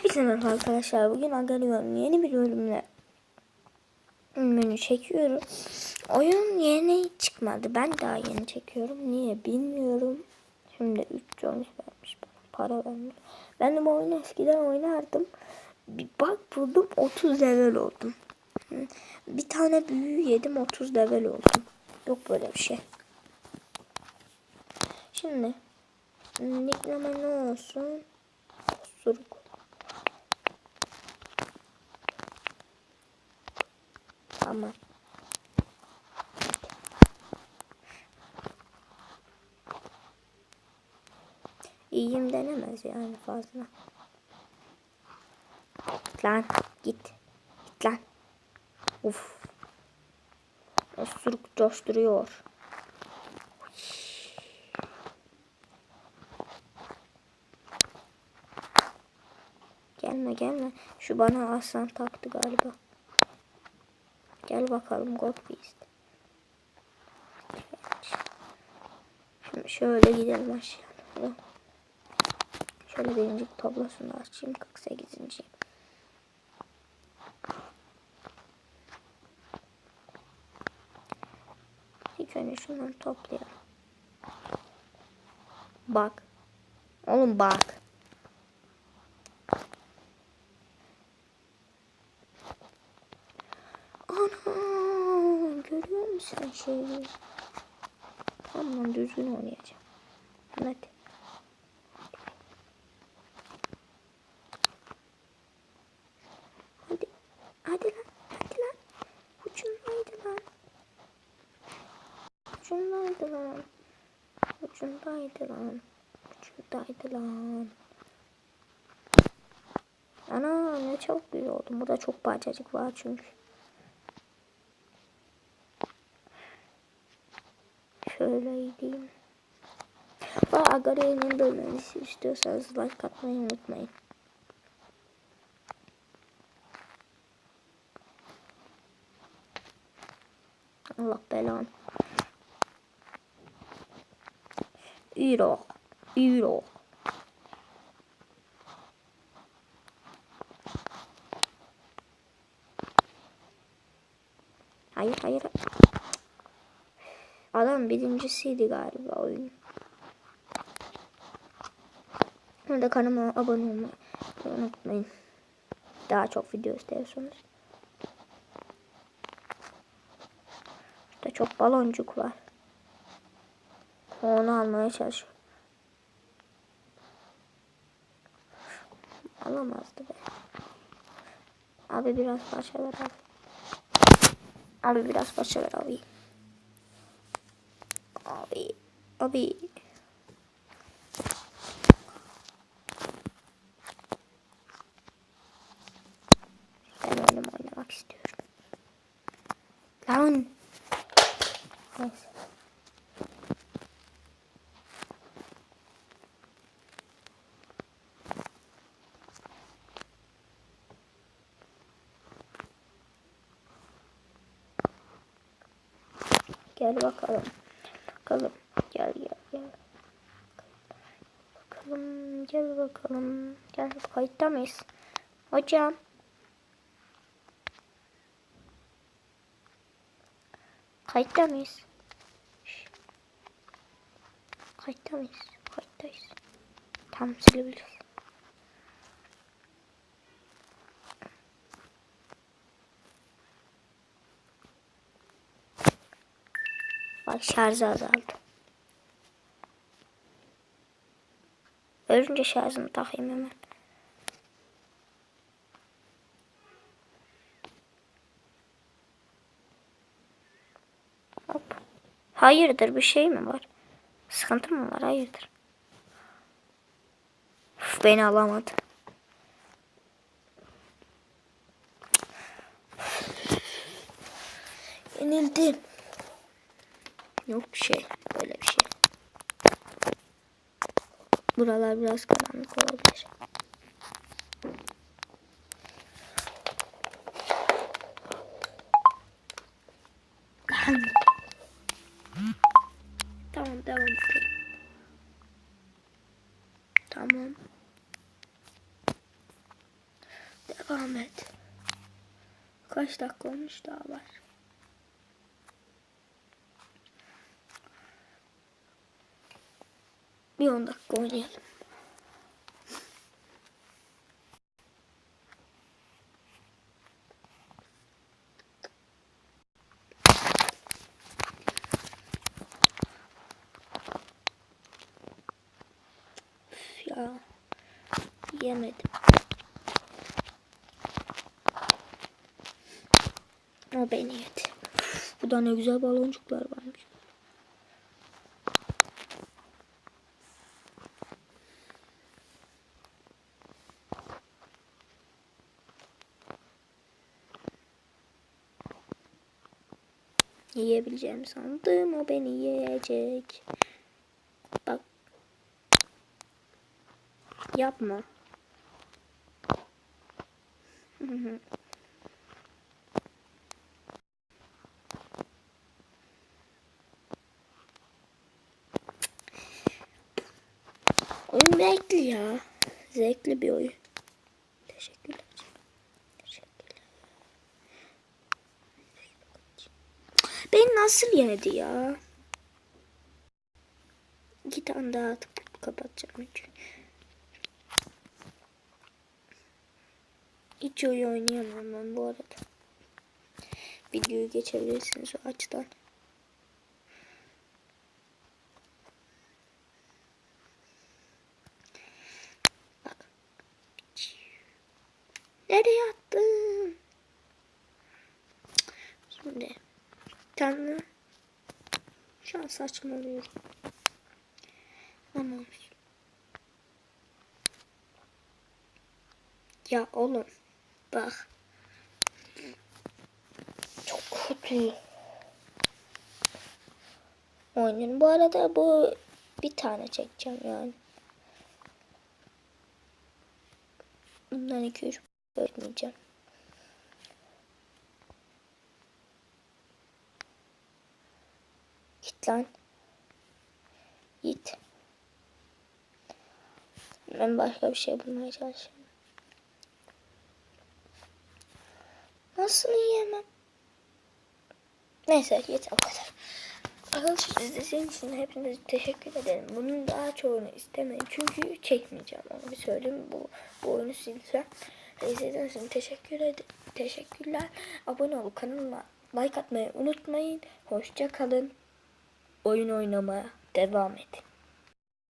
Hepinize merhaba arkadaşlar. Bugün Agarion yeni bir bölümle menü çekiyorum. Oyun yeni çıkmadı. Ben daha yeni çekiyorum. Niye bilmiyorum. Şimdi 3 Jones vermiş bana. Para vermiş. Ben de bu oyunu eskiden oynardım. Bir bak buldum 30 level oldum. Bir tane büyü yedim 30 level oldum. Yok böyle bir şey. Şimdi nickname ne olsun? Osuruk. Tamam. İyiyim denemez yani fazla. Lan git. Git lan. Uf. Osuruk coşturuyor. Gelme gelme. Şu bana aslan taktı galiba. Gel bakalım God Beast. Şimdi şöyle gidelim aşağıya. Şöyle birinci tablosunu açayım. 48. İlk önce şunları toplayalım. Bak. Oğlum bak. Ana. Görüyor musun sen şeyi? Tamam düzgün oynayacağım. Hadi. Hadi. Hadi lan. Hadi lan. Ucundaydı lan. Ucundaydı lan. Ucundaydı lan. Ucundaydı lan. Ana ne çok güzel oldum. Burada çok parçacık var çünkü. Şöyle gideyim. Agari'nin bölmesi istiyorsanız like atmayı unutmayın. Allah belanı. Euro. Euro. Hayır hayır. Adam birincisiydi galiba oyun. Burada kanalıma abone olmayı unutmayın. Daha çok video istiyorsanız. Burada çok baloncuk var. Onu almaya çalışıyorum. Alamazdı be. Abi biraz parça ver abi. Abi biraz parça ver abi. Abi. Abi. Ben oynamak istiyorum. Lan. Neyse. Gel bakalım. Bakalım. Gel gel gel. Bakalım. Gel bakalım. Gel. Kayıtta mıyız? Hocam. Kayıtta mıyız? Kayıtta mıyız? Kayıttayız. Tam silebiliriz. Bak şarjı azaldı. Ölünce şarjını takayım hemen. Hop. Hayırdır bir şey mi var? Sıkıntı mı var? Hayırdır. Uf, beni alamadı. Yenildim. Yok bir şey. Böyle bir şey. Buralar biraz karanlık olabilir. Tamam devam edelim. Tamam. Devam et. Kaç dakika olmuş daha var. Bir 10 dakika oynayalım. Ya yemedim. O beni yedi. Bu da ne güzel baloncuklar varmış. Yiyebileceğimi sandım. O beni yiyecek. Bak. Yapma. Oyun zevkli ya. Zevkli bir oyun. Teşekkürler. Teşekkürler. Beni nasıl yedi ya? 2 tane daha atıp kapatacağım. Hiç oyun oynayamam ben bu arada. Videoyu geçebilirsiniz o açıdan. Bak. Nereye attın? Şimdi bir tane şu an saçmalıyorum. Tamam. Ya oğlum bak. Çok kötü. Oyunun bu arada bu bir tane çekeceğim yani. Bundan 2-3 bölmeyeceğim. Git lan. Git. Ben başka bir şey bulmaya çalışıyorum. Nasıl yiyemem? Neyse yeter o kadar. Arkadaşlar izlediğiniz için hepinize teşekkür ederim. Bunun daha çoğunu istemeyin. Çünkü çekmeyeceğim. Onu bir söyleyeyim. Bu oyunu sileceğim. İzlediğiniz için teşekkürler. Abone olup kanalıma like atmayı unutmayın. Hoşça kalın. Oyun oynamaya devam edin.